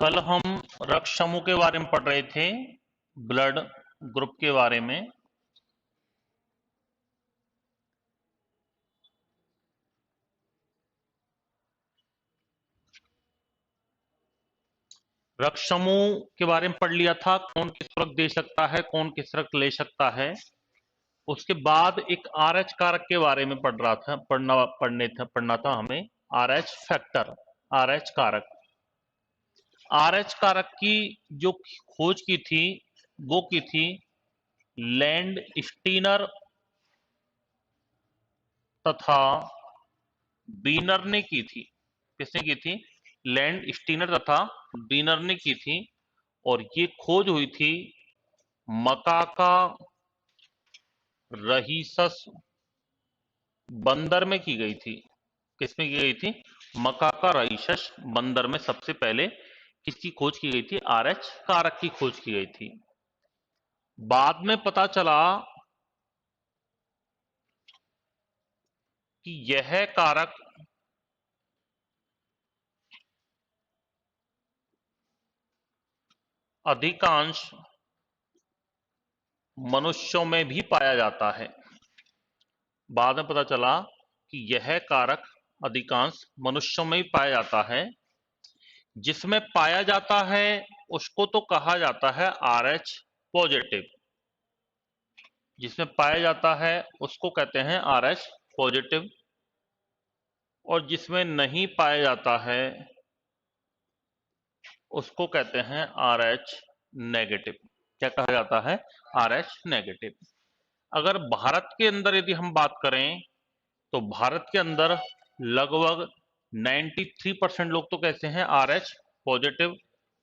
कल हम रक्त समूह के बारे में पढ़ रहे थे, ब्लड ग्रुप के बारे में। रक्त समूह के बारे में पढ़ लिया था, कौन किस रक्त दे सकता है, कौन किस रक्त ले सकता है। उसके बाद एक आरएच कारक के बारे में पढ़ना था हमें, आरएच फैक्टर, आरएच कारक। आरएच कारक की जो खोज की थी वो की थी लैंड स्टीनर तथा बीनर ने की थी। किसने की थी? लैंड स्टीनर तथा बीनर ने की थी। और ये खोज हुई थी मकाका रहीसस बंदर में की गई थी। किसमें की गई थी? मकाका रहीसस बंदर में सबसे पहले किसकी खोज की गई थी? आरएच कारक की खोज की गई थी। बाद में पता चला कि यह कारक अधिकांश मनुष्यों में भी पाया जाता है। बाद में पता चला कि यह कारक अधिकांश मनुष्यों में ही पाया जाता है। जिसमें पाया जाता है उसको तो कहा जाता है आरएच पॉजिटिव। जिसमें पाया जाता है उसको कहते हैं आरएच पॉजिटिव, और जिसमें नहीं पाया जाता है उसको कहते हैं आरएच नेगेटिव। क्या कहा जाता है? RH negative. अगर भारत के अंदर यदि हम बात करें तो भारत के अंदर लगभग 93% लोग तो कैसे हैं? आरएच पॉजिटिव,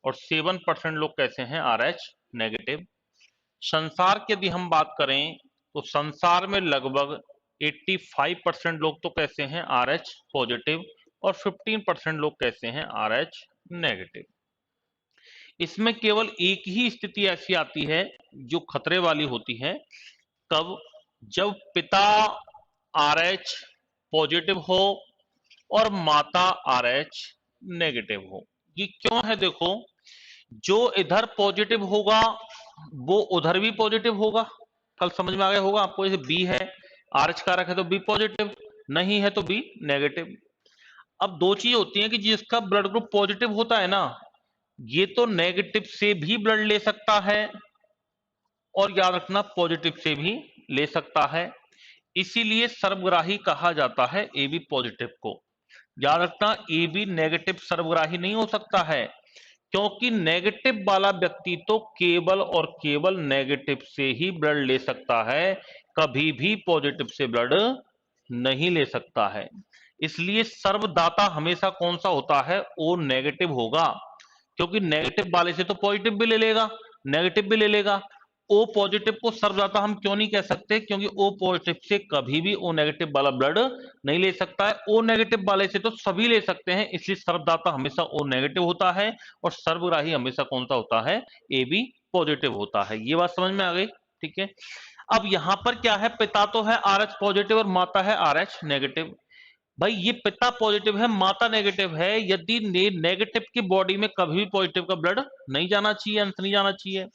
और 7% लोग कैसे हैं? RH negative. संसार की यदि हम बात करें तो संसार में लगभग 85% लोग तो कैसे हैं? आरएच पॉजिटिव, और 15% लोग कैसे हैं? RH negative. इसमें केवल एक ही स्थिति ऐसी आती है जो खतरे वाली होती है। कब? जब पिता आरएच पॉजिटिव हो और माता आरएच नेगेटिव हो। ये क्यों है? देखो, जो इधर पॉजिटिव होगा वो उधर भी पॉजिटिव होगा। कल समझ में आ गया होगा आपको। जैसे बी है, आरएच कारक है तो बी पॉजिटिव, नहीं है तो बी नेगेटिव। अब दो चीज होती है कि जिसका ब्लड ग्रुप पॉजिटिव होता है ना, ये तो नेगेटिव से भी ब्लड ले सकता है, और याद रखना पॉजिटिव से भी ले सकता है। इसीलिए सर्वग्राही कहा जाता है ए बी पॉजिटिव को। याद रखना, ए बी नेगेटिव सर्वग्राही नहीं हो सकता है, क्योंकि नेगेटिव वाला व्यक्ति तो केवल और केवल नेगेटिव से ही ब्लड ले सकता है, कभी भी पॉजिटिव से ब्लड नहीं ले सकता है। इसलिए सर्वदाता हमेशा कौन सा होता है? ओ नेगेटिव होगा, क्योंकि नेगेटिव वाले से तो पॉजिटिव भी ले लेगा, नेगेटिव भी ले लेगा। ओ पॉजिटिव को सर्वदाता हम क्यों नहीं कह सकते? क्योंकि ओ पॉजिटिव से कभी भी ओ नेगेटिव वाला ब्लड नहीं ले सकता है। ओ नेगेटिव वाले से तो सभी ले सकते हैं, इसलिए सर्वदाता हमेशा ओ नेगेटिव होता है, और सर्वग्राही हमेशा कौन सा होता है? ए बी पॉजिटिव होता है। ये बात समझ में आ गई? ठीक है। अब यहां पर क्या है? पिता तो है आरएच पॉजिटिव और माता है आरएच नेगेटिव। भाई ये पिता पॉजिटिव है, माता नेगेटिव है, यदि नेगेटिव की बॉडी में कभी भी पॉजिटिव का ब्लड नहीं जाना चाहिए, अंश नहीं जाना चाहिए।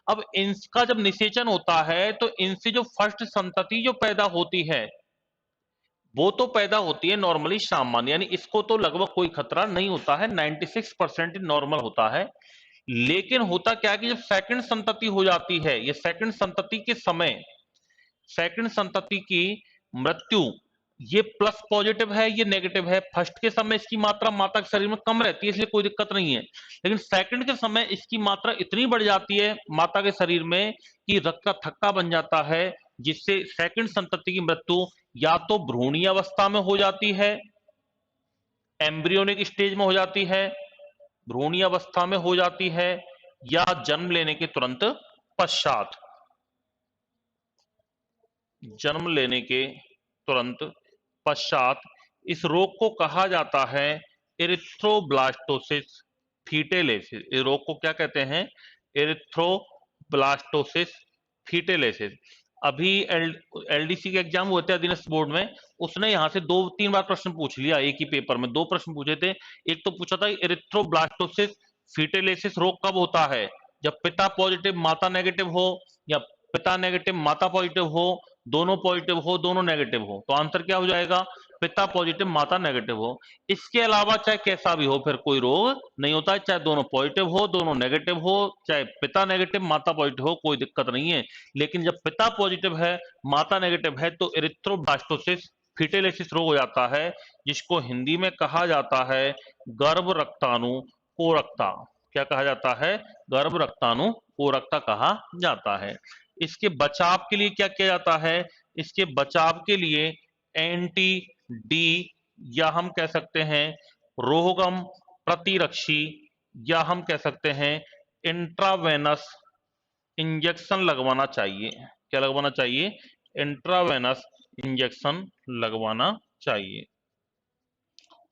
अब इनका जब निषेचन होता है तो इनसे जो फर्स्ट संतति जो पैदा होती है वो तो पैदा होती है नॉर्मली सामान्य, यानी इसको तो लगभग कोई खतरा नहीं होता है, 96% नॉर्मल होता है। लेकिन होता क्या है कि जब सेकंड संतति हो जाती है, ये सेकंड संतति के समय, सेकंड संतति की मृत्यु, ये प्लस पॉजिटिव है, ये नेगेटिव है। फर्स्ट के समय इसकी मात्रा माता के शरीर में कम रहती है, इसलिए कोई दिक्कत नहीं है। लेकिन सेकंड के समय इसकी मात्रा इतनी बढ़ जाती है माता के शरीर में कि रक्त का थक्का बन जाता है, जिससे सेकंड संतति की मृत्यु या तो भ्रूणीय अवस्था में हो जाती है, एम्ब्रियोनिक स्टेज में हो जाती है, भ्रूणीय अवस्था में हो जाती है, या जन्म लेने के तुरंत पश्चात, जन्म लेने के तुरंत पश्चात। इस रोग को कहा जाता है इरिथ्रोब्लास्टोसिस फीटेलेसिस। इस रोग को क्या कहते हैं? इरिथ्रोब्लास्टोसिस फीटेलेसिस। अभी एलडीसी के एग्जाम हुए थे अधीनस्थ बोर्ड में, उसने यहां से 2-3 बार प्रश्न पूछ लिया, एक ही पेपर में 2 प्रश्न पूछे थे। एक तो पूछा था इरिथ्रोब्लास्टोसिस फीटल रोग कब होता है? जब पिता पॉजिटिव माता नेगेटिव हो, या पिता नेगेटिव माता पॉजिटिव हो, दोनों पॉजिटिव हो दोनों नेगेटिव हो। तो आंसर क्या हो जाएगा? पिता पॉजिटिव माता नेगेटिव हो। इसके अलावा चाहे कैसा भी हो फिर कोई रोग नहीं होता है, चाहे दोनों पॉजिटिव हो दोनों नेगेटिव हो, चाहे पिता नेगेटिव माता पॉजिटिव हो, कोई दिक्कत नहीं है। लेकिन जब पिता पॉजिटिव है माता नेगेटिव है तो एरिथ्रोब्लास्टोसिस फिटेलिसिस रोग हो जाता है, जिसको हिंदी में कहा जाता है गर्भ रक्ताणु कोरकता। क्या कहा जाता है? गर्भ रक्ताणु कोरकता कहा जाता है। इसके बचाव के लिए क्या किया जाता है? इसके बचाव के लिए एंटी डी, या हम कह सकते हैं रोगम प्रतिरक्षी, या हम कह सकते हैं इंट्रावेनस इंजेक्शन लगवाना चाहिए। क्या लगवाना चाहिए? इंट्रावेनस इंजेक्शन लगवाना चाहिए।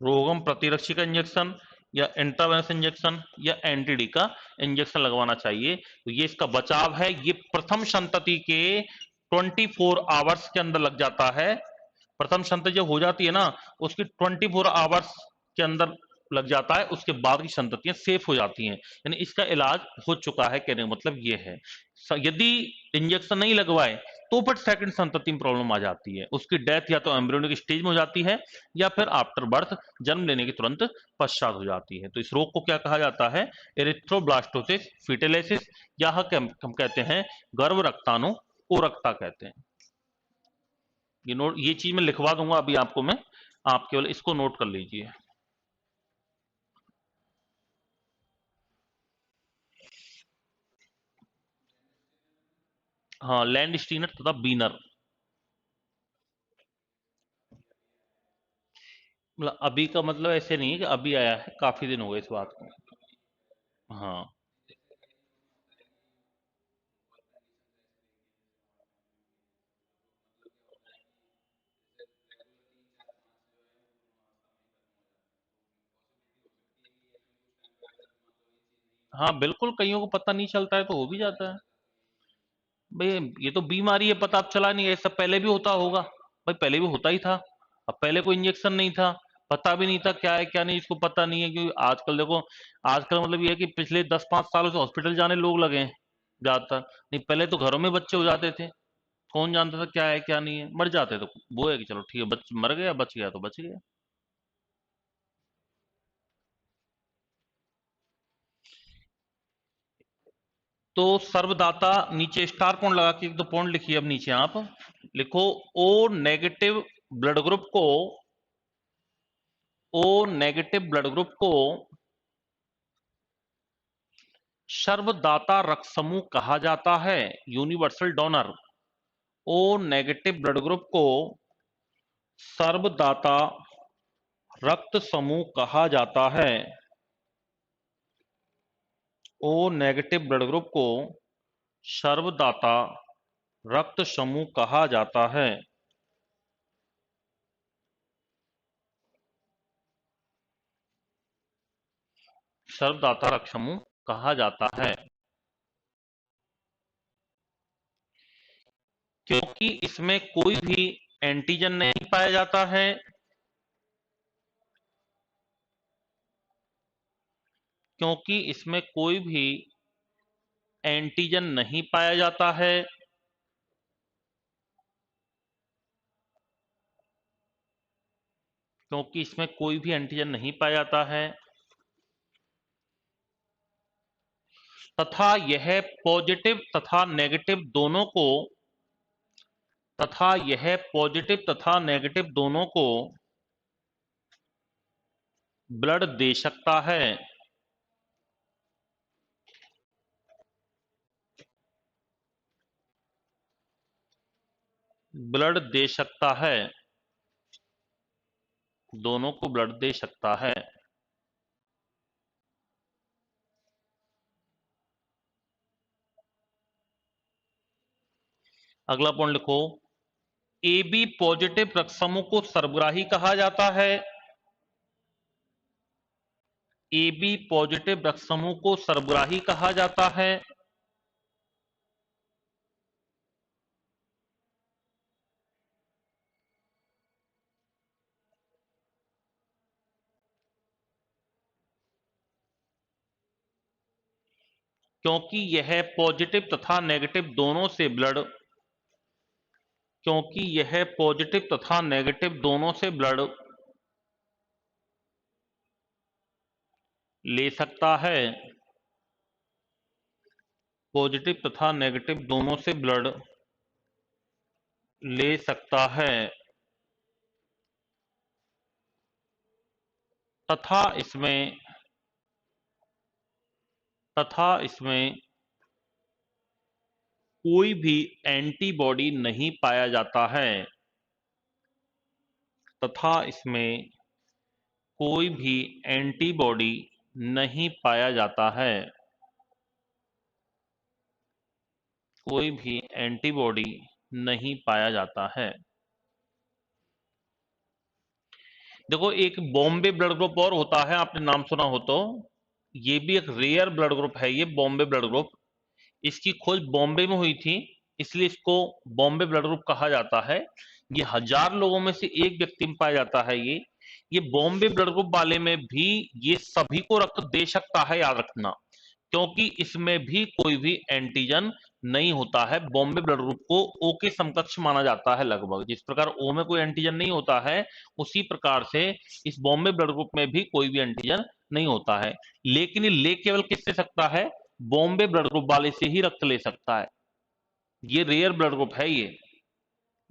रोगम प्रतिरक्षी का इंजेक्शन, या इंट्रावेनस इंजेक्शन, या एंटीडी का इंजेक्शन लगवाना चाहिए। तो ये इसका बचाव है। ये प्रथम संतति के 24 आवर्स के अंदर लग जाता है। प्रथम संतति जब हो जाती है ना, उसकी 24 आवर्स के अंदर लग जाता है, उसके बाद की संततियां सेफ हो जाती हैं, यानी इसका इलाज हो चुका है। कहने का मतलब ये है यदि इंजेक्शन नहीं लगवाए तो फिर सेकंड संतति में प्रॉब्लम आ जाती है, उसकी डेथ या तो एम्ब्रियोनिक स्टेज में हो जाती है या फिर आफ्टर बर्थ जन्म लेने के तुरंत पश्चात हो जाती है। तो इस रोग को क्या कहा जाता है? एरिथ्रोब्लास्टोसिस फिटेलिसिस, या हम कहते हैं गर्भ रक्ताणु कोरकता कहते हैं। ये चीज मैं लिखवा दूंगा अभी आपको मैं, आप केवल इसको नोट कर लीजिए। हाँ, लैंड स्टीनर तथा बीनर। मतलब अभी का मतलब ऐसे नहीं है कि अभी आया है, काफी दिन हो गए इस बात को। हाँ हाँ बिल्कुल, कईयों को पता नहीं चलता है तो हो भी जाता है। भाई ये तो बीमारी है, पता अब चला नहीं है, सब पहले भी होता होगा। भाई पहले भी होता ही था। अब पहले कोई इंजेक्शन नहीं था, पता भी नहीं था क्या है क्या नहीं, इसको पता नहीं है। क्योंकि आजकल देखो, आजकल मतलब ये है कि पिछले 10-5 सालों से हॉस्पिटल जाने लोग लगे हैं ज्यादातर। नहीं पहले तो घरों में बच्चे हो जाते थे, कौन जानता था क्या है क्या नहीं है। मर जाते तो वो है कि चलो ठीक है, मर गया बच गया तो बच गया। तो सर्वदाता, नीचे स्टार पॉइंट लगा के एक दो पॉइंट लिखिए। अब नीचे आप लिखो ओ नेगेटिव ब्लड ग्रुप को, ओ नेगेटिव ब्लड ग्रुप को सर्वदाता रक्त समूह कहा जाता है, universal donor. O negative blood group को सर्वदाता रक्त समूह कहा जाता है। ओ नेगेटिव ब्लड ग्रुप को सर्वदाता रक्त समूह कहा जाता है। सर्वदाता रक्त समूह कहा जाता है क्योंकि इसमें कोई भी एंटीजन नहीं पाया जाता है। क्योंकि इसमें कोई भी एंटीजन नहीं पाया जाता है क्योंकि इसमें कोई भी एंटीजन नहीं पाया जाता है तथा यह पॉजिटिव तथा नेगेटिव दोनों को, तथा यह पॉजिटिव तथा नेगेटिव दोनों को ब्लड दे सकता है। ब्लड दे सकता है, दोनों को ब्लड दे सकता है। अगला पॉइंट लिखो, ए बी पॉजिटिव रक्त समूह को सर्वग्राही कहा जाता है। ए बी पॉजिटिव रक्त समूह को सर्वग्राही कहा जाता है। क्योंकि यह पॉजिटिव तथा नेगेटिव दोनों से ब्लड क्योंकि यह पॉजिटिव तथा नेगेटिव दोनों से ब्लड ले सकता है, पॉजिटिव तथा नेगेटिव दोनों से ब्लड ले सकता है तथा इसमें कोई भी एंटीबॉडी नहीं पाया जाता है तथा इसमें कोई भी एंटीबॉडी नहीं पाया जाता है कोई भी एंटीबॉडी नहीं पाया जाता है। देखो एक बॉम्बे ब्लड ग्रुप और होता है, आपने नाम सुना हो तो, ये भी एक रेयर ब्लड ग्रुप है, ये बॉम्बे ब्लड ग्रुप। इसकी खोज बॉम्बे में हुई थी, इसलिए इसको बॉम्बे ब्लड ग्रुप कहा जाता है। ये 1000 लोगों में से एक व्यक्ति में पाया जाता है। ये बॉम्बे ब्लड ग्रुप वाले में भी ये सभी को रक्त दे सकता है, याद रखना, क्योंकि इसमें भी कोई भी एंटीजन नहीं होता है। बॉम्बे ब्लड ग्रुप को ओ के समकक्ष माना जाता है लगभग, जिस प्रकार ओ में कोई एंटीजन नहीं होता है, उसी प्रकार से इस बॉम्बे ब्लड ग्रुप में भी कोई भी एंटीजन नहीं होता है। लेकिन ये ले केवल किससे सकता है? बॉम्बे ब्लड ग्रुप वाले से ही रक्त ले सकता है। ये रेयर ब्लड ग्रुप है, ये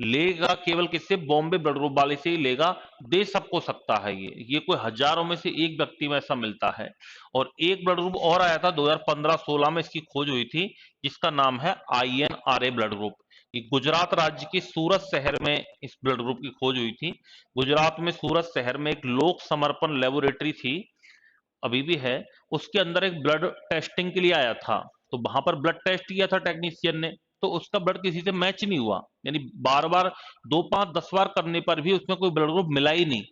लेगा केवल किससे? बॉम्बे ब्लड ग्रुप वाले से ही लेगा, दे सबको सकता है। ये कोई हजारों में से एक व्यक्ति में ऐसा मिलता है। और एक ब्लड ग्रुप और आया था 2015-16 में, इसकी खोज हुई थी, जिसका नाम है INRA ब्लड ग्रुप। ये गुजरात राज्य के सूरत शहर में इस ब्लड ग्रुप की खोज हुई थी। गुजरात में सूरत शहर में एक लोक समर्पण लेबोरेटरी थी, अभी भी है, उसके अंदर एक ब्लड टेस्टिंग के लिए आया था। तो वहां पर ब्लड टेस्ट किया था टेक्नीशियन ने, तो उसका ब्लड किसी से मैच नहीं हुआ, यानी बार बार 2 5 10 बार करने पर भी उसमें कोई ब्लड ग्रुप मिला ही नहीं।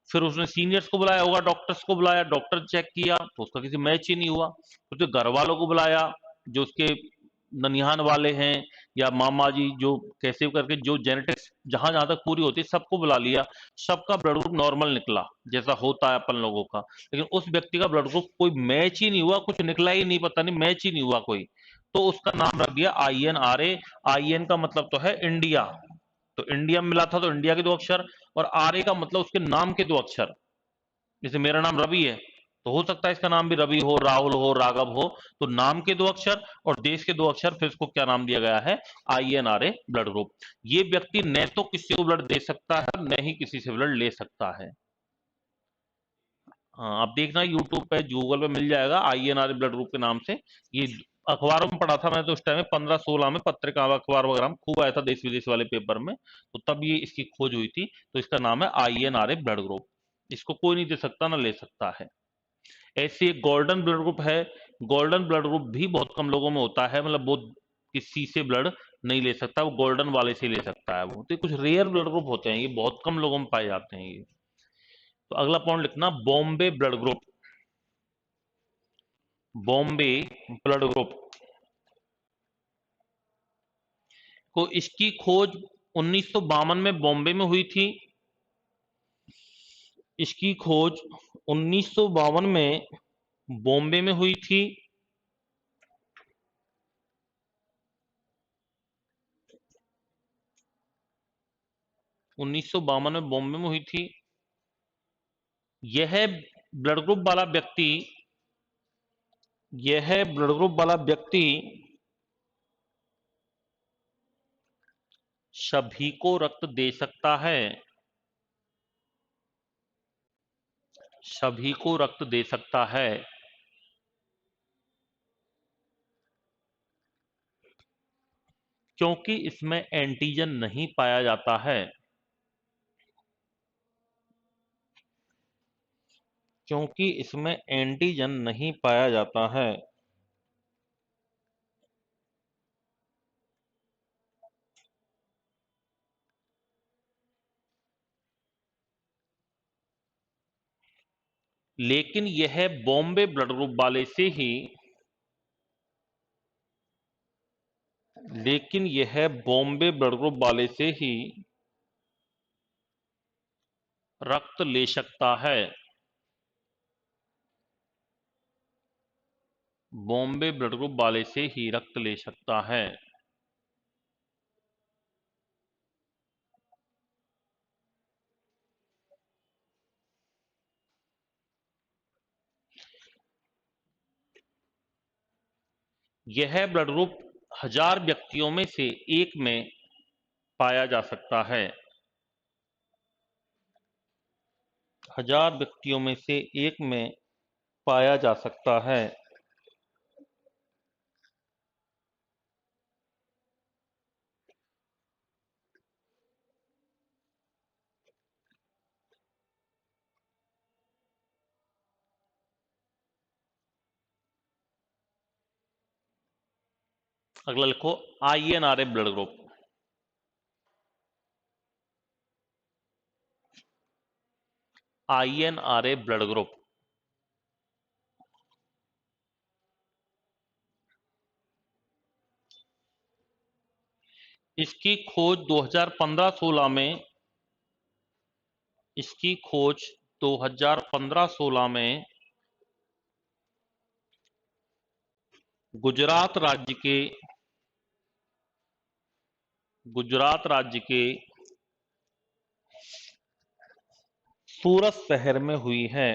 फिर उसने सीनियर्स को बुलाया होगा, डॉक्टर्स को बुलाया, डॉक्टर चेक किया तो उसका किसी मैच ही नहीं हुआ। तो उसके घर वालों को बुलाया, जो उसके ननिहान वाले हैं या मामा जी, जो कैसे करके जो जेनेटिक्स जहां जहां तक पूरी होती है सबको बुला लिया। सबका ब्लड ग्रुप नॉर्मल निकला, जैसा होता है अपन लोगों का। लेकिन उस व्यक्ति का ब्लड ग्रुप कोई मैच ही नहीं हुआ, कुछ निकला ही नहीं, पता नहीं मैच ही नहीं हुआ कोई। तो उसका नाम रख दिया INRA। IN का मतलब तो है इंडिया, तो इंडिया में मिला था तो इंडिया के 2 अक्षर, और आर्य का मतलब उसके नाम के 2 अक्षर। जैसे मेरा नाम रवि है, तो हो सकता है इसका नाम भी रवि हो, राहुल हो, राघव हो। तो नाम के 2 अक्षर और देश के 2 अक्षर, फिर इसको क्या नाम दिया गया है? INRA blood group. ये व्यक्ति न तो किसी को ब्लड दे सकता है, न ही किसी से ब्लड ले सकता है। हाँ, आप देखना यूट्यूब पे, गूगल पे मिल जाएगा INRA ब्लड ग्रुप के नाम से। ये अखबारों में पढ़ा था मैं तो उस टाइम में 15-16 में, पत्रिका अखबार वगैरह में खूब आया था, देश विदेश वाले पेपर में। तो तब ये इसकी खोज हुई थी। तो इसका नाम है INRA ब्लड ग्रुप। इसको कोई नहीं दे सकता, ना ले सकता है। ऐसे एक गोल्डन ब्लड ग्रुप है। गोल्डन ब्लड ग्रुप भी बहुत कम लोगों में होता है, मतलब वो किसी से ब्लड नहीं ले सकता, वो गोल्डन वाले से ले सकता है। वो तो कुछ रेयर ब्लड ग्रुप होते हैं, ये बहुत कम लोगों में पाए जाते हैं ये। तो अगला पॉइंट लिखना, Bombay blood group. Bombay blood group को इसकी खोज 1952 में बॉम्बे में हुई थी। इसकी खोज 1952 में बॉम्बे में हुई थी। 1952 में बॉम्बे में हुई थी। यह ब्लड ग्रुप वाला व्यक्ति यह ब्लड ग्रुप वाला व्यक्ति सभी को रक्त दे सकता है। सभी को रक्त दे सकता है, क्योंकि इसमें एंटीजन नहीं पाया जाता है। क्योंकि इसमें एंटीजन नहीं पाया जाता है। लेकिन यह बॉम्बे ब्लड ग्रुप वाले से ही लेकिन यह बॉम्बे ब्लड ग्रुप वाले से ही रक्त ले सकता है। बॉम्बे ब्लड ग्रुप वाले से ही रक्त ले सकता है। यह ब्लड ग्रुप 1000 व्यक्तियों में से एक में पाया जा सकता है। 1000 व्यक्तियों में से एक में पाया जा सकता है। अगला लिखो INRA blood group. INRA blood group इसकी खोज 2015-16 में 2015-16 में गुजरात राज्य के सूरत शहर में हुई है।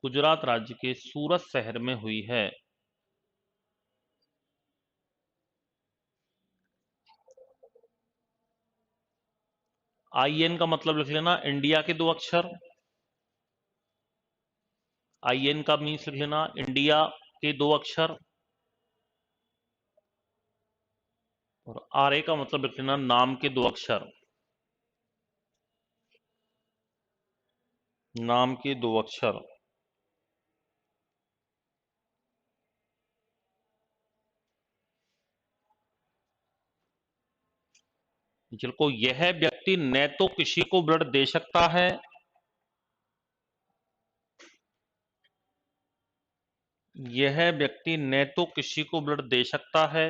गुजरात राज्य के सूरत शहर में हुई है। IN का मतलब लिख लेना इंडिया के 2 अक्षर। IN का मीन्स लिख लेना इंडिया के 2 अक्षर। और RA का मतलब लिख लेना नाम के 2 अक्षर। नाम के 2 अक्षर। जिनको यह व्यक्ति न तो किसी को ब्लड दे सकता है, यह व्यक्ति न तो किसी को ब्लड दे सकता है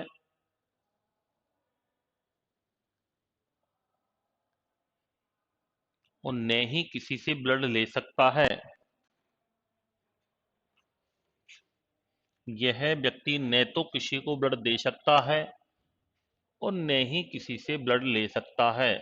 और न ही किसी से ब्लड ले सकता है। यह व्यक्ति न तो किसी को ब्लड दे सकता है और न ही किसी से ब्लड ले सकता है।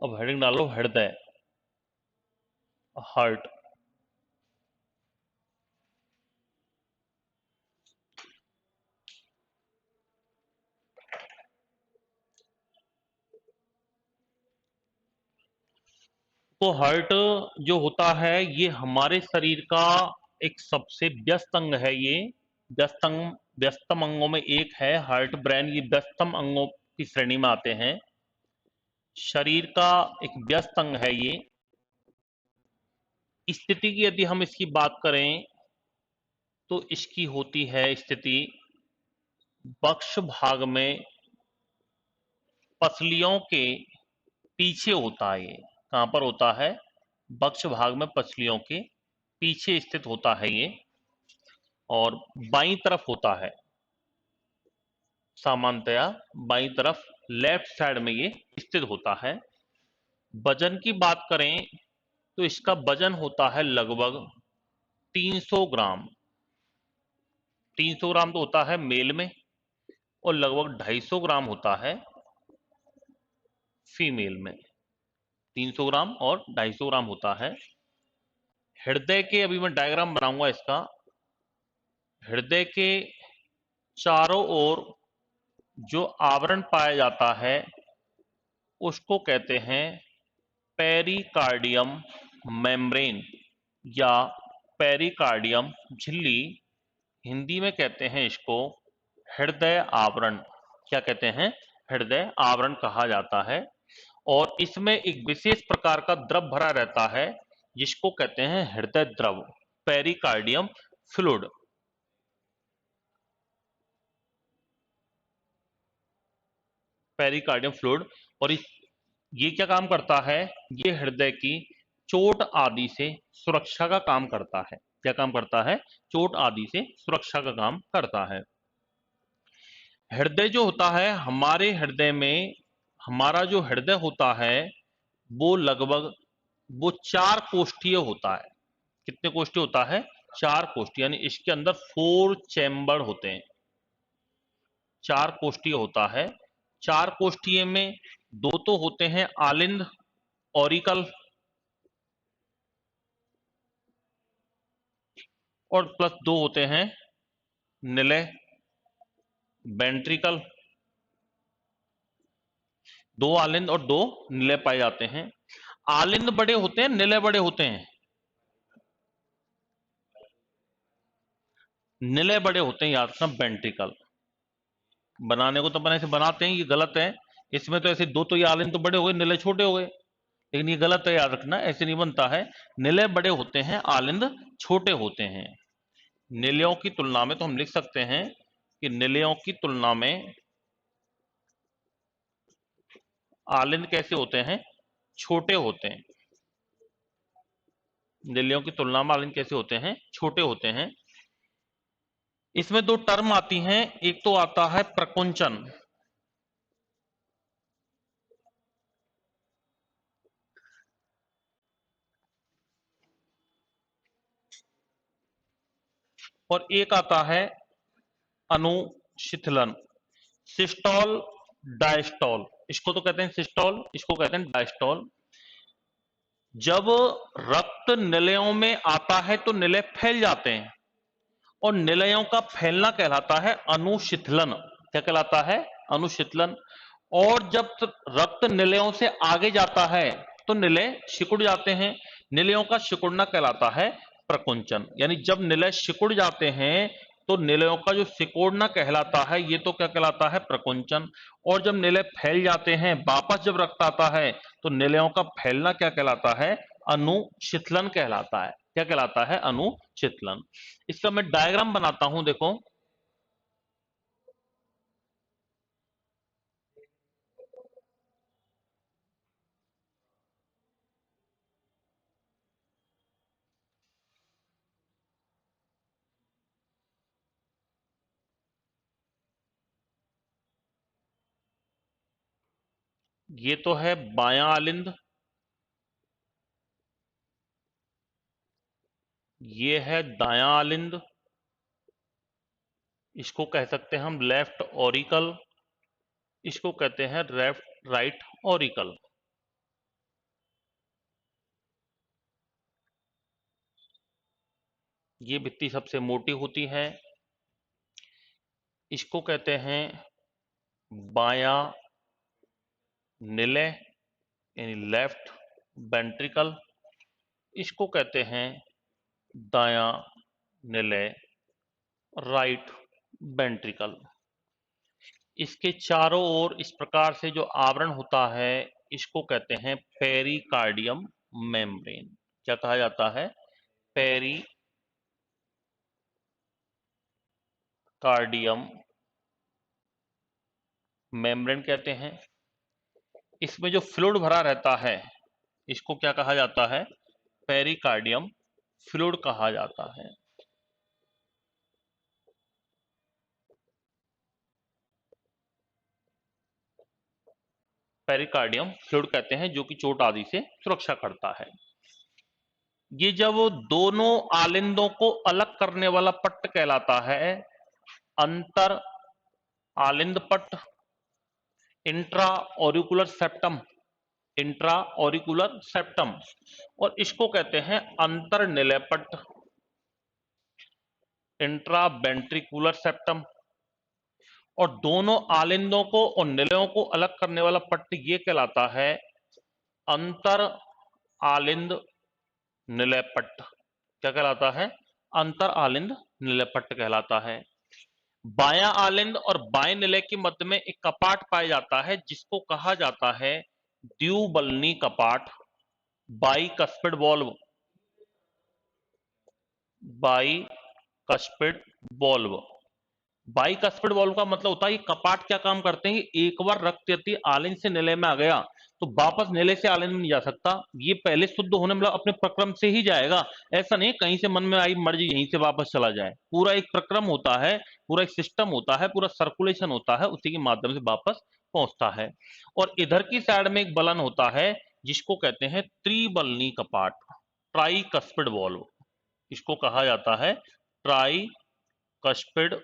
अब हेडिंग डालो हृदय, हार्ट। तो हार्ट जो होता है ये हमारे शरीर का एक सबसे व्यस्त अंग है। ये व्यस्तम अंगों में एक है हार्ट। ब्रेन ये व्यस्तम अंगों की श्रेणी में आते हैं। शरीर का एक व्यस्त अंग है ये। स्थिति की यदि हम इसकी बात करें तो इसकी होती है स्थिति वक्ष भाग में पसलियों के पीछे होता है। ये कहां पर होता है? वक्ष भाग में पसलियों के पीछे स्थित होता है ये, और बाईं तरफ होता है। सामान्यतया बाईं तरफ लेफ्ट साइड में ये स्थित होता है। वजन की बात करें तो इसका वजन होता है लगभग 300 ग्राम। 300 ग्राम तो होता है मेल में और लगभग 250 ग्राम होता है फीमेल में। 300 ग्राम और 250 ग्राम होता है। हृदय के, अभी मैं डायग्राम बनाऊंगा इसका, हृदय के चारों ओर जो आवरण पाया जाता है उसको कहते हैं पेरिकार्डियम मेम्ब्रेन या पेरिकार्डियम झिल्ली। हिंदी में कहते हैं इसको हृदय आवरण। क्या कहते हैं? हृदय आवरण कहा जाता है। और इसमें एक विशेष प्रकार का द्रव भरा रहता है जिसको कहते हैं हृदय द्रव। Pericardium fluid. Pericardium fluid. और ये क्या काम करता है? ये हृदय की चोट आदि से सुरक्षा का काम करता है। क्या काम करता है? चोट आदि से सुरक्षा का काम करता है। हृदय जो होता है, हमारे हृदय में, हमारा जो हृदय होता है वो लगभग वो 4 कोष्ठीय होता है। कितने कोष्ठीय होता है? 4 कोष्ठीय, यानी इसके अंदर 4 चैम्बर होते हैं। 4 कोष्ठीय होता है। 4 कोष्ठीय में 2 तो होते हैं आलिंद ऑरिकल, और प्लस 2 होते हैं निलय वेंट्रिकल। 2 आलिंद और 2 निलय पाए जाते हैं। आलिंद बड़े होते हैं, निलय बड़े होते हैं? निलय बड़े होते हैं, याद रखना। वेंट्रिकल बनाने को तो अपन ऐसे बनाते हैं, ये गलत है। इसमें तो ऐसे 2 तो ये आलिंद तो बड़े हो गए, निलय छोटे हो गए, लेकिन ये गलत है, याद रखना, ऐसे नहीं बनता है। निलय बड़े होते हैं, आलिंद छोटे होते हैं। निलयों की तुलना में तो हम लिख सकते हैं कि निलयों की तुलना में आलिंद कैसे होते हैं? छोटे होते हैं। निलयों की तुलना में आलिंद कैसे होते हैं? छोटे होते हैं। इसमें 2 टर्म आती हैं। एक तो आता है प्रकुंचन, और एक आता है अनुशिथिलन। Systole, diastole. इसको तो कहते हैं सिस्टोल, इसको कहते हैं डायस्टोल। जब रक्त निलयों में आता है तो निलय फैल जाते हैं, और निलयों का फैलना कहलाता है अनुशिथिलन। क्या कहलाता है? अनुशिथिलन। और जब रक्त निलयों से आगे जाता है तो निलय सिकुड़ जाते हैं। निलयों का सिकुड़ना कहलाता है प्रकुंचन। यानी जब निलय सिकुड़ जाते हैं तो निलयों का जो सिकुड़ना कहलाता है, ये तो क्या कहलाता है? प्रकुंचन। और जब निलय फैल जाते हैं, वापस जब रक्त आता है, तो निलयों का फैलना क्या कहलाता है? अनुशिथिलन कहलाता है। क्या कहलाता है? अनुशिथिलन। इसका मैं डायग्राम बनाता हूं, देखो। ये तो है बायां आलिंद, ये है दायां आलिंद, इसको कह सकते हैं हम लेफ्ट ऑरिकल, इसको कहते हैं लेफ्ट राइट ऑरिकल। ये भित्ति सबसे मोटी होती है, इसको कहते हैं बायां निलय, यानी लेफ्ट वेंट्रिकल। इसको कहते हैं दायां निलय, राइट वेंट्रिकल। इसके चारों ओर इस प्रकार से जो आवरण होता है, इसको कहते हैं पेरिकार्डियम मेम्ब्रेन। क्या कहा जाता है? पेरिकार्डियम मेम्ब्रेन कहते हैं। इसमें जो फ्लूइड भरा रहता है, इसको क्या कहा जाता है? पेरिकार्डियम फ्लूइड कहा जाता है। पेरिकार्डियम फ्लूइड कहते हैं, जो कि चोट आदि से सुरक्षा करता है। ये जब दोनों आलिंदों को अलग करने वाला पट्ट कहलाता है अंतर आलिंद पट्ट, intra auricular septum, intra auricular septum. और इसको कहते हैं अंतर निलय पट्ट, इंट्रा वेंट्रिकुलर सेप्टम। और दोनों आलिंदों को और निलयों को अलग करने वाला पट्ट ये कहलाता है अंतर आलिंद निलय पट्ट। क्या कहलाता है? अंतर आलिंद निलय पट्ट कहलाता है। बायां आलिंद और बाएं निलय के मध्य में एक कपाट पाया जाता है, जिसको कहा जाता है द्विबलनी कपाट, bicuspid valve. By cuspid valve. By cuspid valve का मतलब होता है ये कपाट क्या काम करते हैं, एक बार रक्त यदि आलिन से निलय में आ गया तो वापस निलय से आलिन में नहीं जा सकता, ये पहले शुद्ध होने मतलब अपने प्रक्रम से ही जाएगा। ऐसा नहीं कहीं से मन में आई मर्जी यहीं से वापस चला जाए, पूरा एक प्रक्रम होता है, पूरा एक सिस्टम होता है, पूरा सर्कुलेशन होता है, उसी के माध्यम से वापस पहुंचता है। और इधर की साइड में एक बलन होता है जिसको कहते हैं त्रिबलनी कपाट, ट्राई कस्पिड वॉल्व, इसको कहा जाता है ट्राई कस्पिड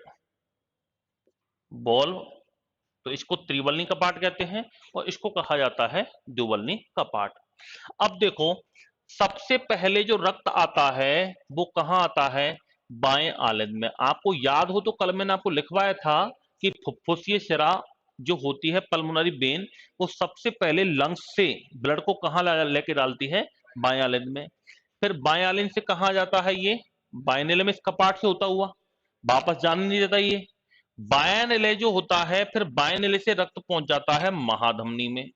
वॉल्व। तो इसको त्रिबलनी कपाट कहते हैं और इसको कहा जाता है द्विबलनी कपाट। अब देखो सबसे पहले जो रक्त आता है वो कहां आता है, बाएं आलिंद में। आपको याद हो तो कल मैंने आपको लिखवाया था कि फुफ्फुसीय शिरा जो होती है पल्मोनरी वेन, वो सबसे पहले लंग्स से ब्लड को कहां लेके डालती है, बाएं आलिंद में। फिर बाएं आलिंद से कहां जाता है, ये बाएं निलय में इस कपाट से होता हुआ वापस जाने नहीं देता ये। बायां निलय जो होता है फिर बाएं निलय से रक्त पहुंच जाता है महाधमनी में,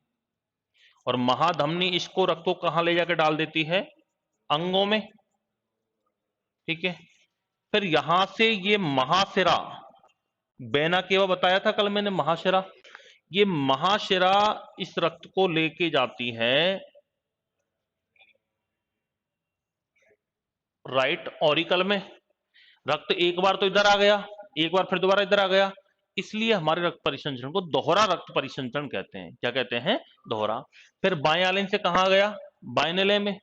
और महाधमनी इसको रक्त को कहां ले जाकर डाल देती है, अंगों में। ठीक है, फिर यहां से ये महाशिरा, बेना केवा बताया था कल मैंने, महाशिरा, ये महाशिरा इस रक्त को लेके जाती है राइट ऑरिकल में। रक्त एक बार तो इधर आ गया, एक बार फिर दोबारा इधर आ गया, इसलिए हमारे रक्त परिसंचरण को दोहरा रक्त परिसंचरण कहते हैं। क्या कहते हैं, दोहरा। फिर बाएं आलिन से कहां गया, बाएं निलय में,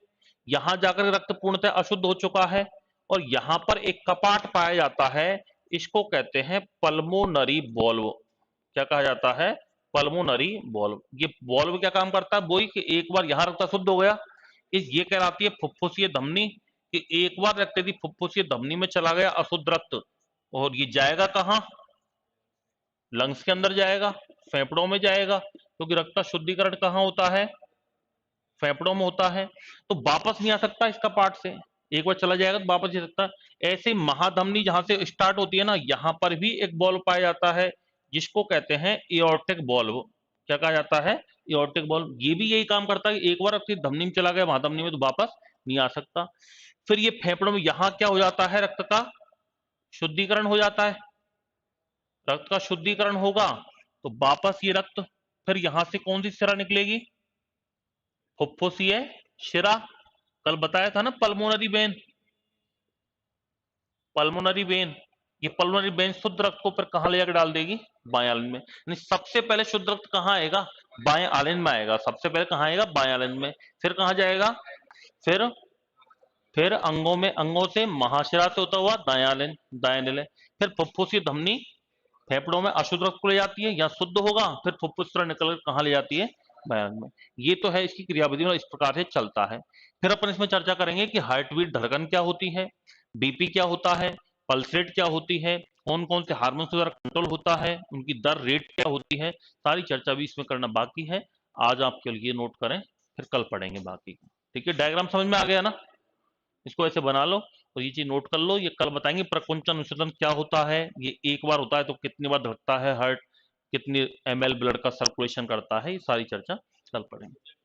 यहां जाकर रक्त पूर्णतः अशुद्ध हो चुका है और यहां पर एक कपाट पाया जाता है, इसको कहते हैं पल्मोनरी वॉल्व। क्या कहा जाता है, पल्मोनरी वॉल्व। ये वॉल्व क्या काम करता है, वही कि एक बार यहां रक्त अशुद्ध हो गया, इस ये कहलाती है फुफ्फुसीय धमनी, कि एक बार रक्त यदि फुफ्फुसीय धमनी में चला गया अशुद्ध रक्त, और ये जाएगा कहां, लंग्स के अंदर जाएगा, फेफड़ों में जाएगा, क्योंकि रक्त का शुद्धिकरण कहां होता है, फेफड़ों में होता है, तो वापस नहीं आ सकता इसका पार्ट से, एक बार चला जाएगा तो वापस नहीं आ सकता। ऐसे महाधमनी जहां से स्टार्ट होती है ना, यहां पर भी एक बॉल्व पाया जाता है जिसको कहते हैं एओर्टिक बॉल्व। क्या कहा जाता है, एओर्टिक बॉल्व। ये भी यही काम करता है, एक बार आपकी धमनी में चला गया महाधमनी में तो वापस नहीं आ सकता। फिर ये फेफड़ों में यहां क्या हो जाता है, रक्त का शुद्धिकरण हो जाता है, रक्त का शुद्धिकरण होगा तो वापस ये रक्त फिर यहां से कौन सी शिरा निकलेगी, फुफ्फुसीय शिरा। कल बताया था ना पल्मोनरी वेन, पल्मोनरी वेन, ये पल्मोनरी वेन शुद्ध रक्त को फिर कहां ले जाकर डाल देगी, बाएं आलिन में। यानी सबसे पहले शुद्ध रक्त कहां आएगा, बाएं आलिन में आएगा, सबसे पहले कहां आएगा, बाएं आलिन में। फिर कहां जाएगा, फिर फिर अंगों में, अंगों से महाशिरा से होता हुआ दाएं आलिन, दाएं निलय, फिर फुफ्फुसीय धमनी, फेफड़ों में अशुद्ध रक्त को ले जाती है, या शुद्ध होगा फिर फुफ्फुस से निकल कर कहां ले जाती है, बयान में। ये तो है इसकी क्रियाविधि और इस प्रकार से चलता है। फिर अपन इसमें चर्चा करेंगे कि हार्ट बीट धड़कन क्या होती है, बीपी क्या होता है, पल्स रेट क्या होती है, कौन कौन से हार्मोन्स द्वारा कंट्रोल होता है, उनकी दर रेट क्या होती है, सारी चर्चा भी इसमें करना बाकी है। आज आप केवल ये नोट करें, फिर कल पढ़ेंगे बाकी। ठीक है, डायग्राम समझ में आ गया ना, इसको ऐसे बना लो और ये चीज नोट कर लो। ये कल बताएंगे प्रकुंचन अनुसंधान क्या होता है, ये एक बार होता है तो कितनी बार धड़कता है हार्ट, कितनी ml ब्लड का सर्कुलेशन करता है, ये सारी चर्चा कल पढ़ेंगे।